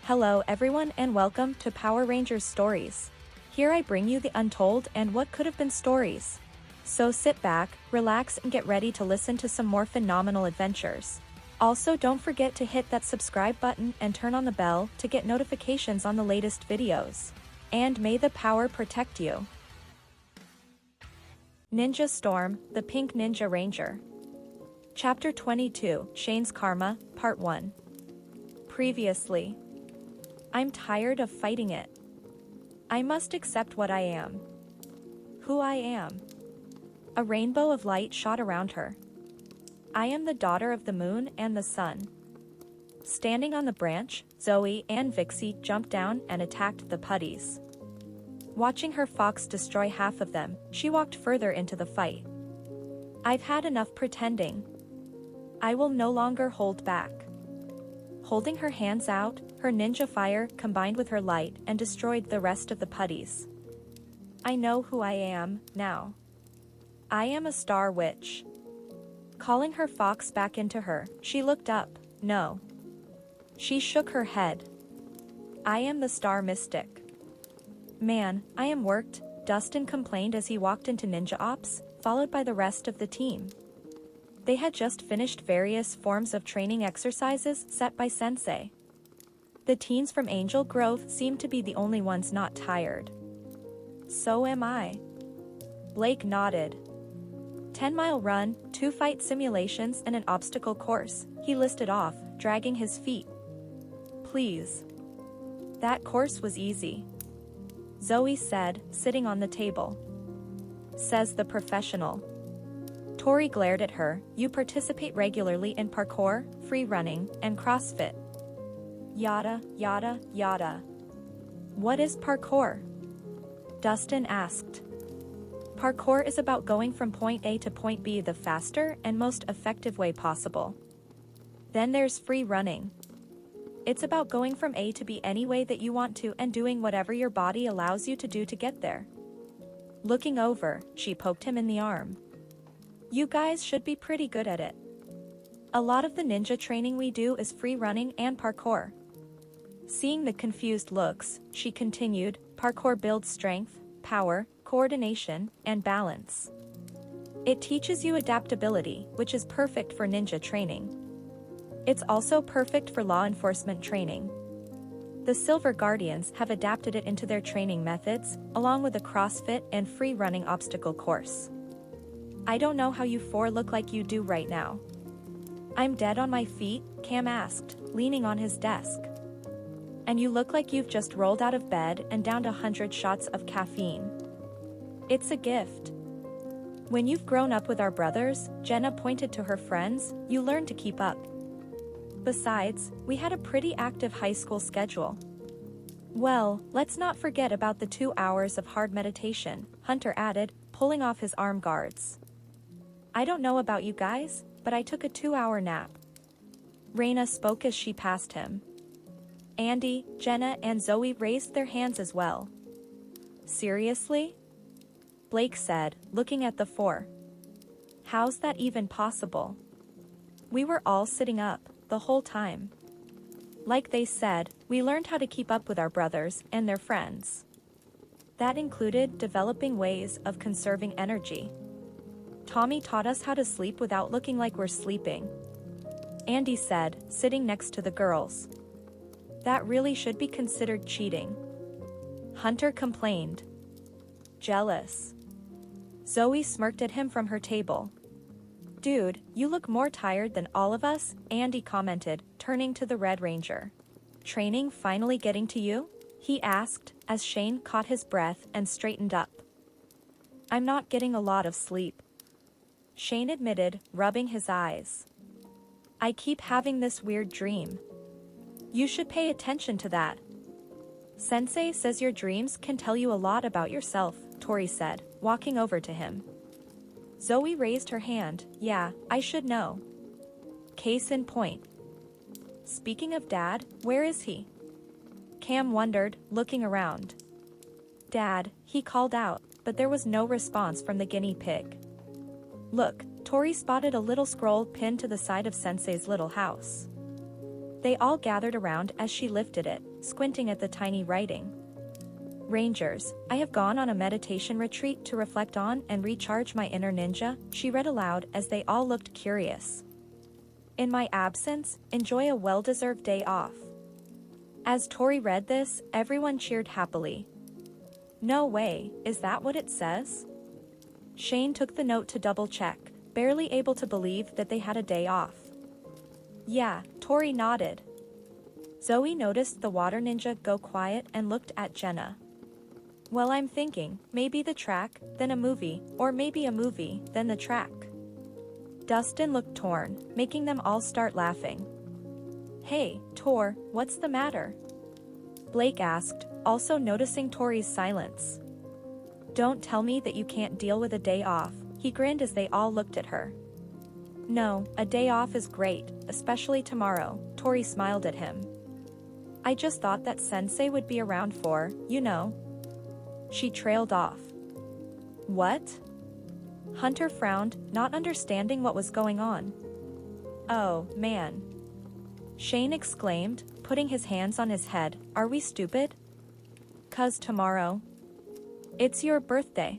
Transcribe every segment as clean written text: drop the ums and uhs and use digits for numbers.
Hello everyone and welcome to Power Rangers Stories. Here I bring you the untold and what could have been stories. So sit back, relax and get ready to listen to some more phenomenal adventures. Also don't forget to hit that subscribe button and turn on the bell to get notifications on the latest videos. And may the power protect you. Ninja Storm, the Pink Ninja Ranger. Chapter 22, Shane's Karma, Part 1. Previously. I'm tired of fighting it. I must accept what I am. Who I am. A rainbow of light shot around her. I am the daughter of the moon and the sun. Standing on the branch, Zoey and Vixie jumped down and attacked the putties. Watching her fox destroy half of them, she walked further into the fight. I've had enough pretending. I will no longer hold back. Holding her hands out, her ninja fire combined with her light and destroyed the rest of the putties. I know who I am, now. I am a star witch. Calling her fox back into her, she looked up, no. She shook her head. I am the star mystic. Man, I am worked, Dustin complained as he walked into Ninja Ops, followed by the rest of the team. They had just finished various forms of training exercises set by Sensei. The teens from Angel Grove seemed to be the only ones not tired. So am I. Blake nodded. 10-mile run, 2 fight simulations and an obstacle course, he listed off, dragging his feet. Please. That course was easy. Zoey said, sitting on the table. Says the professional. Tori glared at her. You participate regularly in parkour, free running, and CrossFit. Yada, yada, yada. What is parkour? Dustin asked. Parkour is about going from point A to point B the faster and most effective way possible. Then there's free running. It's about going from A to B any way that you want to and doing whatever your body allows you to do to get there. Looking over, she poked him in the arm. You guys should be pretty good at it. A lot of the ninja training we do is free running and parkour. Seeing the confused looks, she continued, parkour builds strength, power, coordination, and balance. It teaches you adaptability, which is perfect for ninja training. It's also perfect for law enforcement training. The Silver Guardians have adapted it into their training methods, along with a CrossFit and free running obstacle course. I don't know how you 4 look like you do right now. I'm dead on my feet, Cam asked, leaning on his desk. And you look like you've just rolled out of bed and downed 100 shots of caffeine. It's a gift. When you've grown up with our brothers, Jenna pointed to her friends, you learn to keep up. Besides, we had a pretty active high school schedule. Well, let's not forget about the 2 hours of hard meditation, Hunter added, pulling off his arm guards. I don't know about you guys, but I took a 2-hour nap. Raina spoke as she passed him. Andy, Jenna and Zoey raised their hands as well. Seriously? Blake said, looking at the 4. How's that even possible? We were all sitting up, the whole time. Like they said, we learned how to keep up with our brothers and their friends. That included developing ways of conserving energy. Tommy taught us how to sleep without looking like we're sleeping. Andy said, sitting next to the girls. That really should be considered cheating. Hunter complained. Jealous. Zoey smirked at him from her table. Dude, you look more tired than all of us, Andy commented, turning to the Red Ranger. Training finally getting to you? He asked, as Shane caught his breath and straightened up. I'm not getting a lot of sleep. Shane admitted, rubbing his eyes. I keep having this weird dream. You should pay attention to that. Sensei says your dreams can tell you a lot about yourself, Tori said, walking over to him. Zoey raised her hand, yeah, I should know. Case in point. Speaking of Dad, where is he? Cam wondered, looking around. Dad, he called out, but there was no response from the guinea pig. Look, Tori spotted a little scroll pinned to the side of Sensei's little house. They all gathered around as she lifted it, squinting at the tiny writing. Rangers, I have gone on a meditation retreat to reflect on and recharge my inner ninja, she read aloud as they all looked curious. In my absence, enjoy a well-deserved day off. As Tori read this, everyone cheered happily. No way, is that what it says? Shane took the note to double-check, barely able to believe that they had a day off. Yeah, Tori nodded. Zoey noticed the water ninja go quiet and looked at Jenna. Well, I'm thinking, maybe the track, then a movie, or maybe a movie, then the track. Dustin looked torn, making them all start laughing. Hey, Tor, what's the matter? Blake asked, also noticing Tori's silence. Don't tell me that you can't deal with a day off, he grinned as they all looked at her. No, a day off is great, especially tomorrow, Tori smiled at him. I just thought that Sensei would be around for, you know. She trailed off. What? Hunter frowned, not understanding what was going on. Oh, man. Shane exclaimed, putting his hands on his head, are we stupid? 'Cause tomorrow. It's your birthday.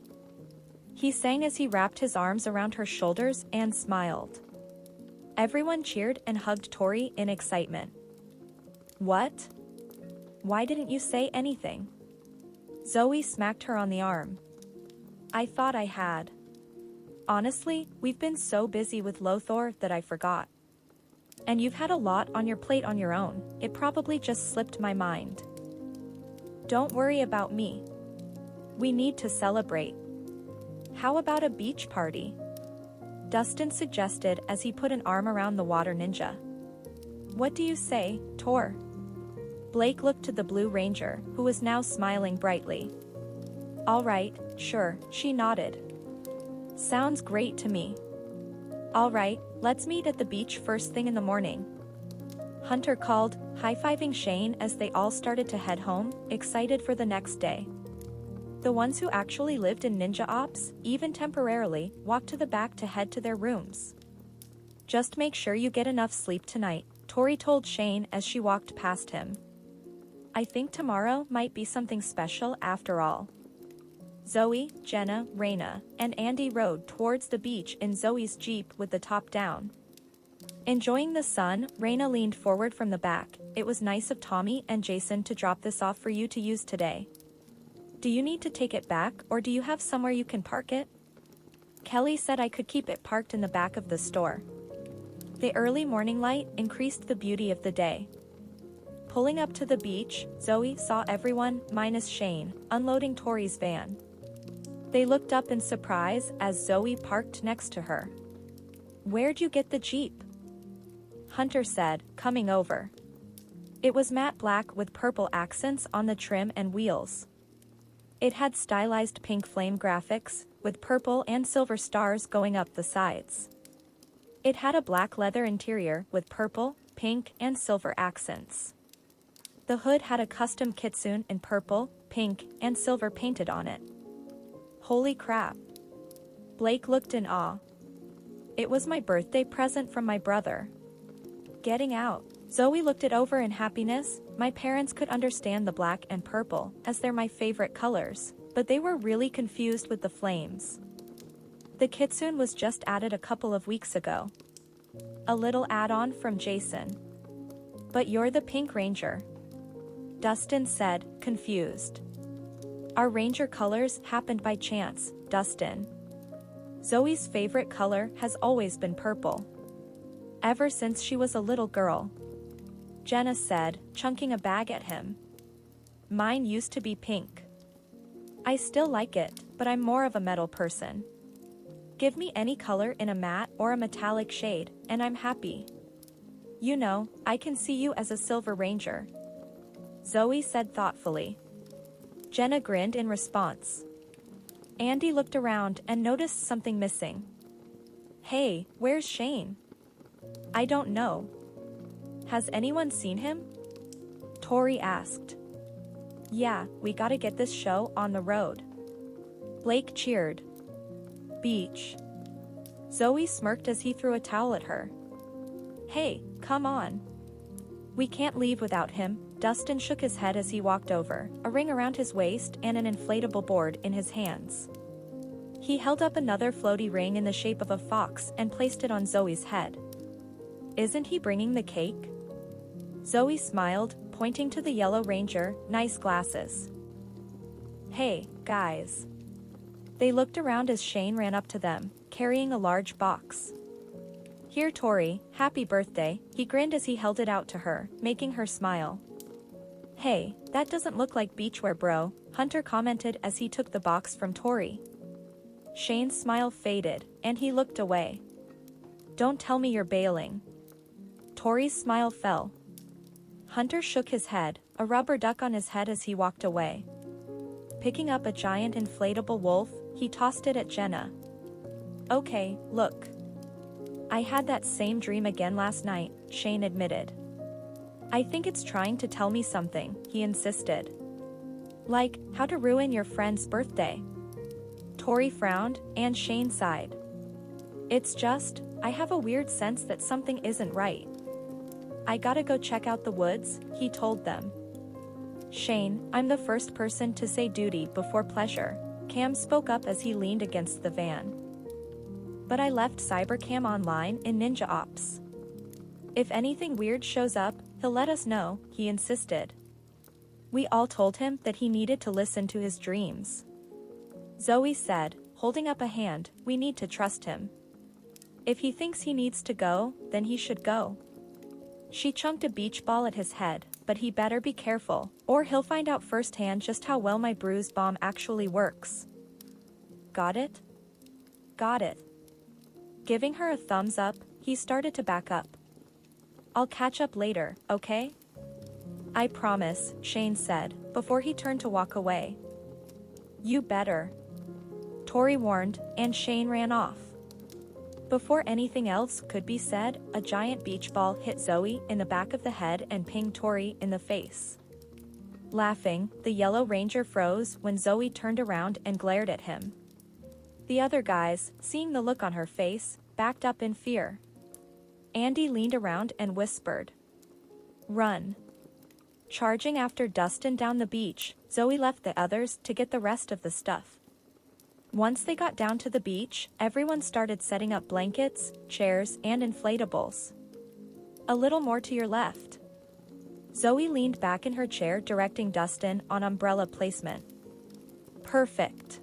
He sang as he wrapped his arms around her shoulders and smiled. Everyone cheered and hugged Tori in excitement. What? Why didn't you say anything? Zoey smacked her on the arm. I thought I had. Honestly, we've been so busy with Lothar that I forgot. And you've had a lot on your plate on your own, it probably just slipped my mind. Don't worry about me. We need to celebrate. How about a beach party? Dustin suggested as he put an arm around the water ninja. What do you say, Tor? Blake looked to the Blue Ranger, who was now smiling brightly. All right, sure, she nodded. Sounds great to me. All right, let's meet at the beach first thing in the morning. Hunter called, high-fiving Shane as they all started to head home, excited for the next day. The ones who actually lived in Ninja Ops, even temporarily, walked to the back to head to their rooms. Just make sure you get enough sleep tonight, Tori told Shane as she walked past him. I think tomorrow might be something special after all. Zoey, Jenna, Raina, and Andy rode towards the beach in Zoey's Jeep with the top down. Enjoying the sun, Raina leaned forward from the back. It was nice of Tommy and Jason to drop this off for you to use today. Do you need to take it back or do you have somewhere you can park it? Kelly said I could keep it parked in the back of the store. The early morning light increased the beauty of the day. Pulling up to the beach, Zoey saw everyone, minus Shane, unloading Tori's van. They looked up in surprise as Zoey parked next to her. Where'd you get the Jeep? Hunter said, coming over. It was matte black with purple accents on the trim and wheels. It had stylized pink flame graphics, with purple and silver stars going up the sides. It had a black leather interior with purple, pink, and silver accents. The hood had a custom kitsune in purple, pink, and silver painted on it. Holy crap! Blake looked in awe. It was my birthday present from my brother. Getting out. Zoey looked it over in happiness. My parents could understand the black and purple, as they're my favorite colors, but they were really confused with the flames. The kitsune was just added a couple of weeks ago. A little add-on from Jason. But you're the Pink Ranger. Dustin said, confused. Our ranger colors happened by chance, Dustin. Zoey's favorite color has always been purple. Ever since she was a little girl. Jenna said, chunking a bag at him. Mine used to be pink. I still like it, but I'm more of a metal person. Give me any color in a matte or a metallic shade, and I'm happy. You know, I can see you as a Silver Ranger. Zoey said thoughtfully. Jenna grinned in response. Andy looked around and noticed something missing. Hey, where's Shane? I don't know. Has anyone seen him? Tori asked. Yeah, we gotta get this show on the road. Blake cheered. Beach. Zoey smirked as he threw a towel at her. Hey, come on. We can't leave without him. Dustin shook his head as he walked over, a ring around his waist and an inflatable board in his hands. He held up another floaty ring in the shape of a fox and placed it on Zoey's head. Isn't he bringing the cake? Zoey smiled, pointing to the Yellow Ranger. Nice glasses. Hey, guys. They looked around as Shane ran up to them, carrying a large box. Here, Tori, happy birthday, he grinned as he held it out to her, making her smile. Hey, that doesn't look like beachwear, bro, Hunter commented as he took the box from Tori. Shane's smile faded, and he looked away. Don't tell me you're bailing. Tori's smile fell. Hunter shook his head, a rubber duck on his head as he walked away. Picking up a giant inflatable wolf, he tossed it at Jenna. Okay, look. I had that same dream again last night, Shane admitted. I think it's trying to tell me something, he insisted. Like, how to ruin your friend's birthday. Tori frowned, and Shane sighed. It's just, I have a weird sense that something isn't right. I gotta go check out the woods, he told them. Shane, I'm the first person to say duty before pleasure, Cam spoke up as he leaned against the van. But I left Cybercam online in Ninja Ops. If anything weird shows up, he'll let us know, he insisted. We all told him that he needed to listen to his dreams. Zoey said, holding up a hand, we need to trust him. If he thinks he needs to go, then he should go. She chunked a beach ball at his head, but he better be careful, or he'll find out firsthand just how well my bruise bomb actually works. Got it? Got it. Giving her a thumbs up, he started to back up. I'll catch up later, okay? I promise, Shane said, before he turned to walk away. You better. Tori warned, and Shane ran off. Before anything else could be said, a giant beach ball hit Zoey in the back of the head and pinged Tori in the face. Laughing, the Yellow Ranger froze when Zoey turned around and glared at him. The other guys, seeing the look on her face, backed up in fear. Andy leaned around and whispered, "Run." Charging after Dustin down the beach, Zoey left the others to get the rest of the stuff. Once they got down to the beach, everyone started setting up blankets, chairs, and inflatables. A little more to your left. Zoey leaned back in her chair directing Dustin on umbrella placement. Perfect.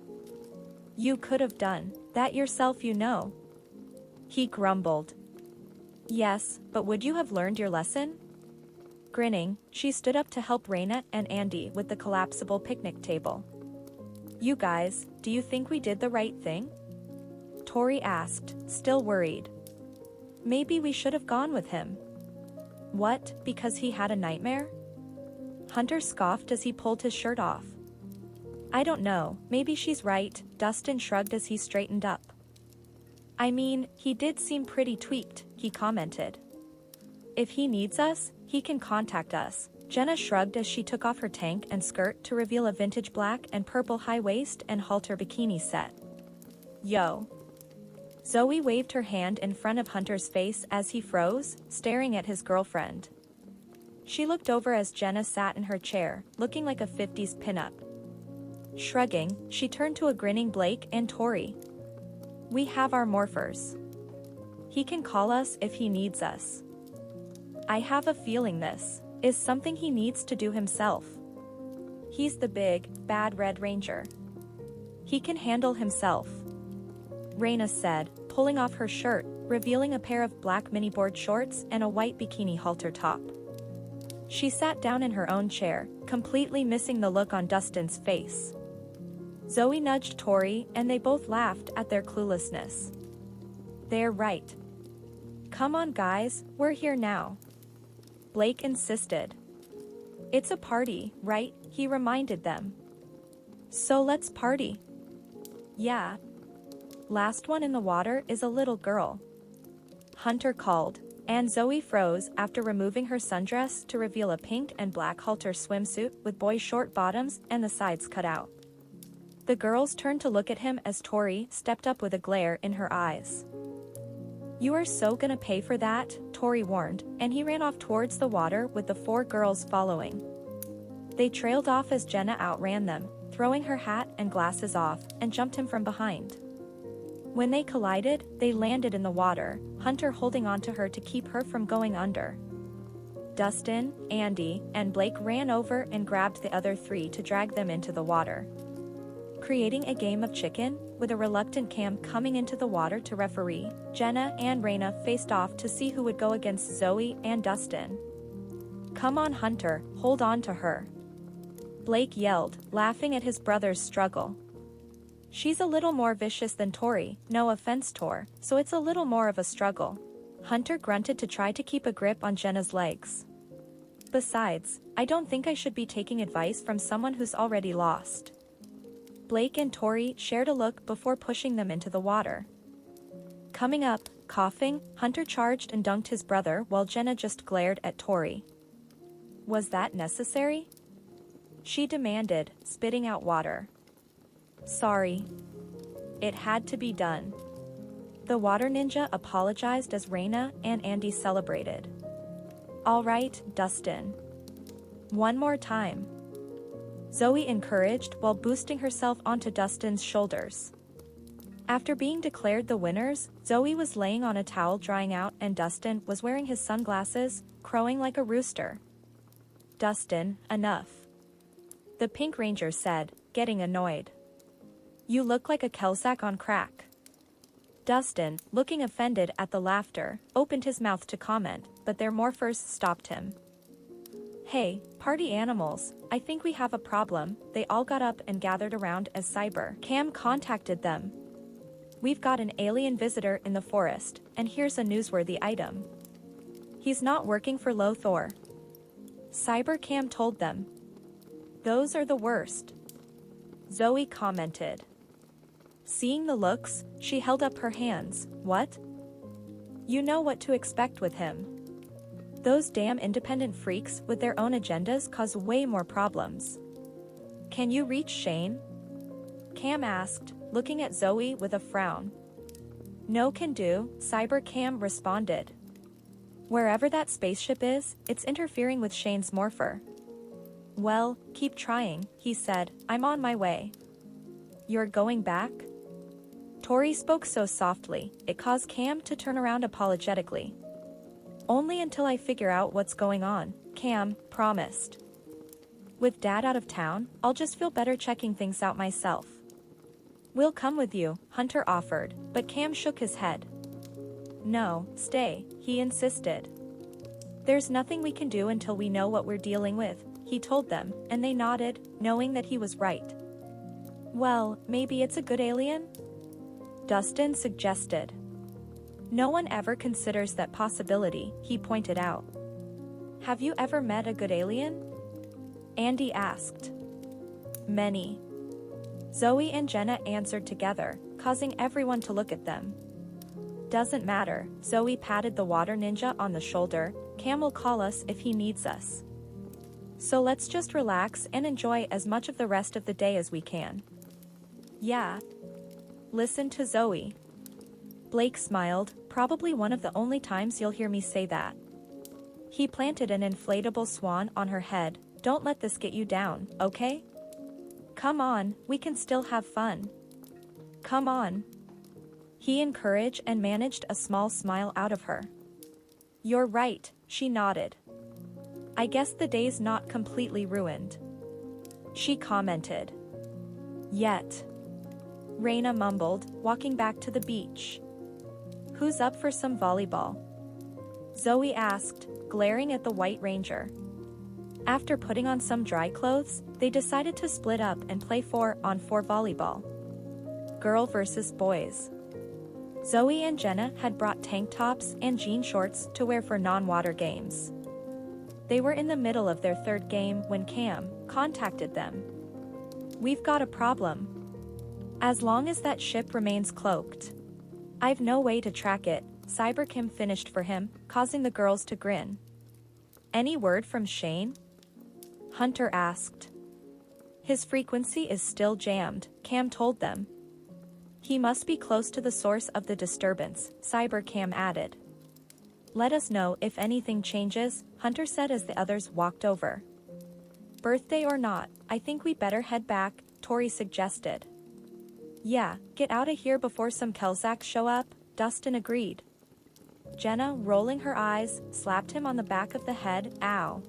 You could have done that yourself, you know. He grumbled. Yes, but would you have learned your lesson? Grinning, she stood up to help Raina and Andy with the collapsible picnic table. You guys, do you think we did the right thing? Tori asked, still worried. Maybe we should have gone with him. What, because he had a nightmare? Hunter scoffed as he pulled his shirt off. I don't know, maybe she's right, Dustin shrugged as he straightened up. I mean, he did seem pretty tweaked, he commented. If he needs us, he can contact us. Jenna shrugged as she took off her tank and skirt to reveal a vintage black and purple high waist and halter bikini set. Yo. Zoey waved her hand in front of Hunter's face as he froze, staring at his girlfriend. She looked over as Jenna sat in her chair, looking like a 50s pinup. Shrugging, she turned to a grinning Blake and Tori. We have our morphers. He can call us if he needs us. I have a feeling this is something he needs to do himself. He's the big, bad Red Ranger. He can handle himself. Raina said, pulling off her shirt, revealing a pair of black mini-board shorts and a white bikini halter top. She sat down in her own chair, completely missing the look on Dustin's face. Zoey nudged Tori and they both laughed at their cluelessness. They're right. Come on guys, we're here now. Blake insisted. It's a party, right? He reminded them. So let's party. Yeah. Last one in the water is a little girl. Hunter called, and Zoey froze after removing her sundress to reveal a pink and black halter swimsuit with boy short bottoms and the sides cut out. The girls turned to look at him as Tori stepped up with a glare in her eyes. You are so gonna pay for that, Tori Tori warned, and he ran off towards the water with the 4 girls following. They trailed off as Jenna outran them, throwing her hat and glasses off, and jumped him from behind. When they collided, they landed in the water, Hunter holding onto her to keep her from going under. Dustin, Andy, and Blake ran over and grabbed the other 3 to drag them into the water. Creating a game of chicken, with a reluctant Cam coming into the water to referee, Jenna and Raina faced off to see who would go against Zoey and Dustin. "Come on Hunter, hold on to her," Blake yelled, laughing at his brother's struggle. "She's a little more vicious than Tori, no offense Tor, so it's a little more of a struggle." Hunter grunted to try to keep a grip on Jenna's legs. "Besides, I don't think I should be taking advice from someone who's already lost." Blake and Tori shared a look before pushing them into the water. Coming up, coughing, Hunter charged and dunked his brother while Jenna just glared at Tori. "Was that necessary?" she demanded, spitting out water. "Sorry. It had to be done." The water ninja apologized as Raina and Andy celebrated. "All right, Dustin. One more time," Zoey encouraged while boosting herself onto Dustin's shoulders. After being declared the winners, Zoey was laying on a towel drying out and Dustin was wearing his sunglasses, crowing like a rooster. "Dustin, enough," the Pink Ranger said, getting annoyed. "You look like a Kelsack on crack." Dustin, looking offended at the laughter, opened his mouth to comment, but their morphers stopped him. "Hey, party animals, I think we have a problem." They all got up and gathered around as Cyber Cam contacted them. "We've got an alien visitor in the forest, and here's a newsworthy item. He's not working for Lothor." Cyber Cam told them. "Those are the worst," Zoey commented. Seeing the looks, she held up her hands. "What?" "You know what to expect with him. Those damn independent freaks with their own agendas cause way more problems." "Can you reach Shane?" Cam asked, looking at Zoey with a frown. "No can do," Cyber Cam responded. "Wherever that spaceship is, it's interfering with Shane's morpher." "Well, keep trying," he said. "I'm on my way." "You're going back?" Tori spoke so softly, it caused Cam to turn around apologetically. "Only until I figure out what's going on," Cam promised. "With Dad out of town, I'll just feel better checking things out myself." "We'll come with you," Hunter offered, but Cam shook his head. "No, stay," he insisted. "There's nothing we can do until we know what we're dealing with," he told them, and they nodded, knowing that he was right. "Well, maybe it's a good alien?" Dustin suggested. "No one ever considers that possibility," he pointed out. "Have you ever met a good alien?" Andy asked. "Many," Zoey and Jenna answered together, causing everyone to look at them. "Doesn't matter," Zoey patted the water ninja on the shoulder. "Cam will call us if he needs us. So let's just relax and enjoy as much of the rest of the day as we can." "Yeah. Listen to Zoey." Blake smiled, probably one of the only times you'll hear me say that. He planted an inflatable swan on her head. "Don't let this get you down, okay? Come on, we can still have fun. Come on." He encouraged and managed a small smile out of her. "You're right," she nodded. "I guess the day's not completely ruined," she commented. "Yet," Raina mumbled, walking back to the beach. "Who's up for some volleyball?" Zoey asked, glaring at the White Ranger. After putting on some dry clothes, they decided to split up and play 4-on-4 volleyball. Girl versus boys. Zoey and Jenna had brought tank tops and jean shorts to wear for non-water games. They were in the middle of their third game when Cam contacted them. "We've got a problem. As long as that ship remains cloaked, I've no way to track it," Cyber Cam finished for him, causing the girls to grin. "Any word from Shane?" Hunter asked. "His frequency is still jammed," Cam told them. "He must be close to the source of the disturbance," Cyber Cam added. Let us know if anything changes, Hunter said as the others walked over. Birthday or not, I think we better head back, Tori suggested. Yeah, get out of here before some Kelzacks show up, Dustin agreed. Jenna, rolling her eyes, slapped him on the back of the head. Ow.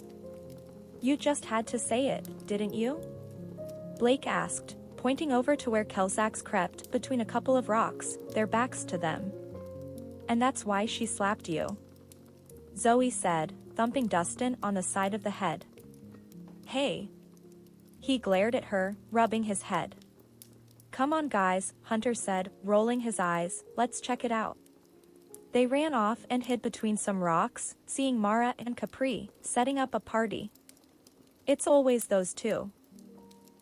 You just had to say it, didn't you? Blake asked, pointing over to where Kelzacks crept between a couple of rocks, their backs to them. And that's why she slapped you. Zoe said, thumping Dustin on the side of the head. Hey. He glared at her, rubbing his head. Come on guys, Hunter said, rolling his eyes, let's check it out. They ran off and hid between some rocks, seeing Mara and Capri setting up a party. It's always those two.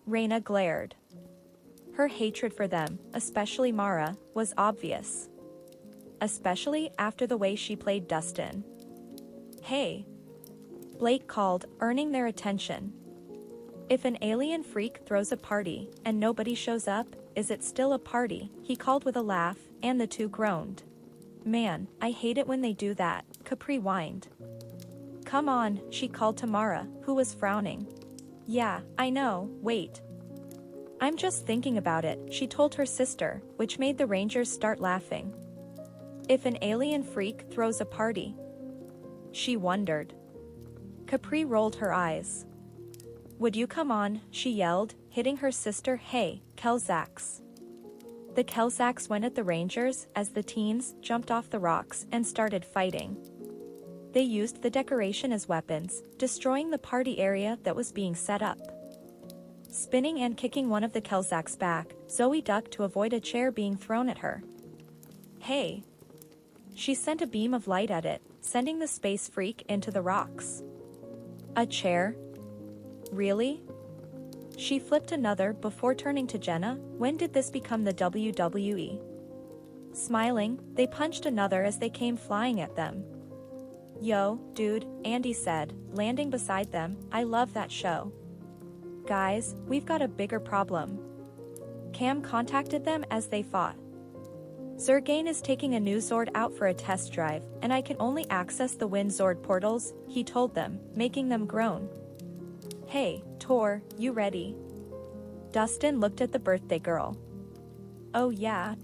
Raina glared. Her hatred for them, especially Mara, was obvious. Especially after the way she played Dustin. Hey. Blake called, earning their attention. If an alien freak throws a party and nobody shows up, is it still a party? He called with a laugh, and the two groaned. Man, I hate it when they do that, Capri whined. Come on, she called to Mara, who was frowning. Yeah, I know, wait. I'm just thinking about it, she told her sister, which made the Rangers start laughing. If an alien freak throws a party? She wondered. Capri rolled her eyes. Would you come on, she yelled, hitting her sister. Hey, Kelzacks. The Kelzacks went at the Rangers as the teens jumped off the rocks and started fighting. They used the decoration as weapons, destroying the party area that was being set up. Spinning and kicking one of the Kelzacks back, Zoe ducked to avoid a chair being thrown at her. Hey. She sent a beam of light at it, sending the space freak into the rocks. A chair? Really? She flipped another before turning to Jenna. When did this become the WWE? Smiling, they punched another as they came flying at them. Yo, dude, Andy said, landing beside them, I love that show. Guys, we've got a bigger problem. Cam contacted them as they fought. Zergain is taking a new Zord out for a test drive, and I can only access the Wind Zord portals, he told them, making them groan. Hey, Tor, you ready? Dustin looked at the birthday girl. Oh yeah.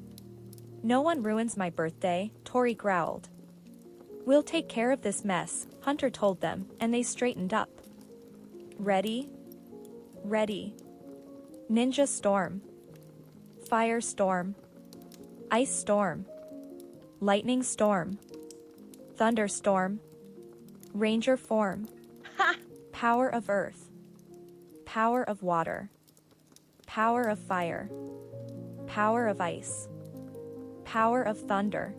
No one ruins my birthday, Tori growled. We'll take care of this mess, Hunter told them, and they straightened up. Ready? Ready. Ninja storm. Fire storm. Ice storm. Lightning storm. Thunderstorm. Ranger form. Ha! Power of earth. Power of water. Power of fire. Power of ice. Power of thunder.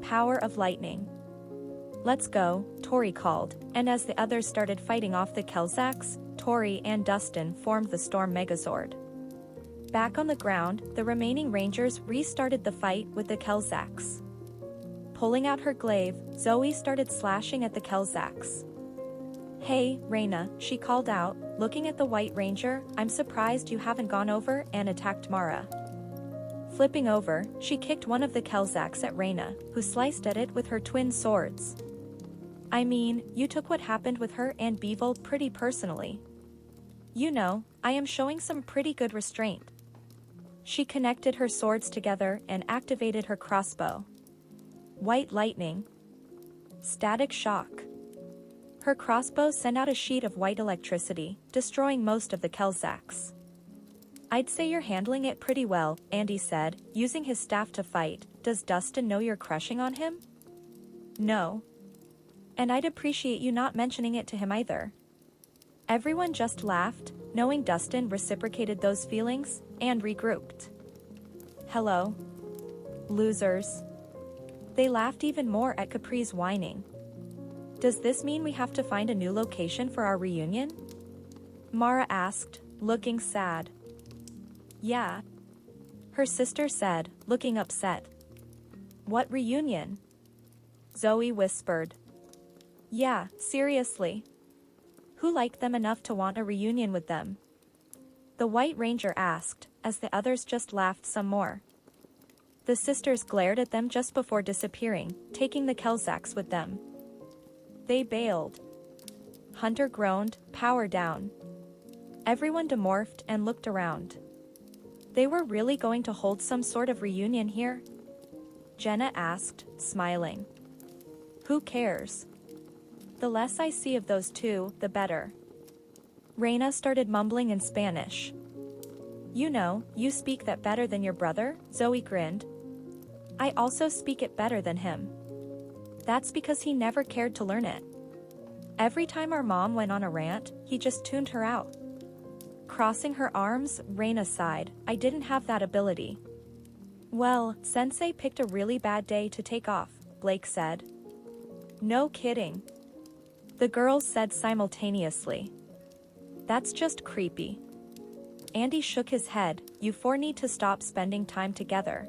Power of lightning. Let's go, Tori called, and as the others started fighting off the Kelzacks, Tori and Dustin formed the Storm Megazord. Back on the ground, the remaining Rangers restarted the fight with the Kelzacks. Pulling out her glaive, Zoe started slashing at the Kelzacks. Hey, Raina, she called out, looking at the White Ranger, I'm surprised you haven't gone over and attacked Mara. Flipping over, she kicked one of the Kelzacks at Raina, who sliced at it with her twin swords. I mean, you took what happened with her and Beevil pretty personally. You know, I am showing some pretty good restraint. She connected her swords together and activated her crossbow. White lightning. Static shock. Her crossbow sent out a sheet of white electricity, destroying most of the Kelzacks. I'd say you're handling it pretty well, Andy said, using his staff to fight. Does Dustin know you're crushing on him? No. And I'd appreciate you not mentioning it to him either. Everyone just laughed, knowing Dustin reciprocated those feelings, and regrouped. Hello. Losers. They laughed even more at Capri's whining. Does this mean we have to find a new location for our reunion? Mara asked, looking sad. Yeah. Her sister said, looking upset. What reunion? Zoe whispered. Yeah, seriously. Who liked them enough to want a reunion with them? The White Ranger asked, as the others just laughed some more. The sisters glared at them just before disappearing, taking the Kelzacks with them. They bailed. Hunter groaned, power down. Everyone demorphed and looked around. They were really going to hold some sort of reunion here? Jenna asked, smiling. Who cares? The less I see of those two, the better. Reina started mumbling in Spanish. You know, you speak that better than your brother, Zoe grinned. I also speak it better than him. That's because he never cared to learn it. Every time our mom went on a rant, he just tuned her out. Crossing her arms, Reina sighed, I didn't have that ability. Well, Sensei picked a really bad day to take off, Blake said. No kidding. The girls said simultaneously. That's just creepy. Andy shook his head, you four need to stop spending time together.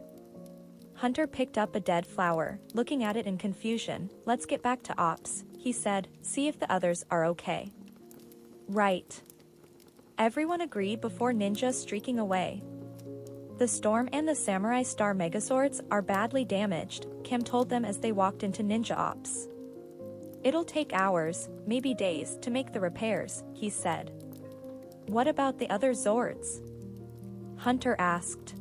Hunter picked up a dead flower, looking at it in confusion. Let's get back to ops, he said, see if the others are okay. Right. Everyone agreed before Ninja streaking away. The Storm and the Samurai Star Megazords are badly damaged, Kim told them as they walked into Ninja Ops. It'll take hours, maybe days, to make the repairs, he said. What about the other Zords? Hunter asked.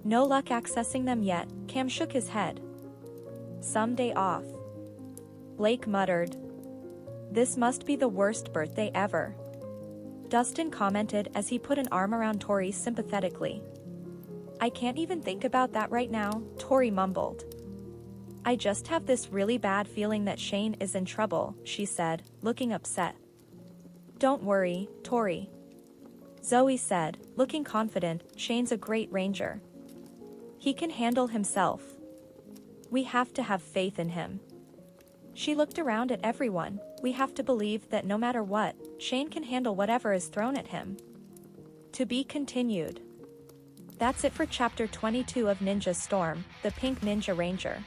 No luck accessing them yet, Cam shook his head. Someday off. Blake muttered. This must be the worst birthday ever. Dustin commented as he put an arm around Tori sympathetically. I can't even think about that right now, Tori mumbled. I just have this really bad feeling that Shane is in trouble, she said, looking upset. Don't worry, Tori. Zoe said, looking confident, Shane's a great ranger. He can handle himself. We have to have faith in him. She looked around at everyone. We have to believe that no matter what, Shane can handle whatever is thrown at him. To be continued. That's it for Chapter 22 of Ninja Storm, the Pink Ninja Ranger.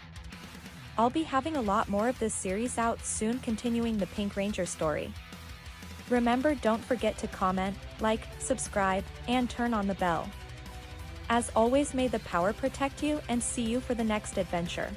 I'll be having a lot more of this series out soon, continuing the Pink Ranger story. Remember, don't forget to comment, like, subscribe, and turn on the bell. As always, may the power protect you, and see you for the next adventure.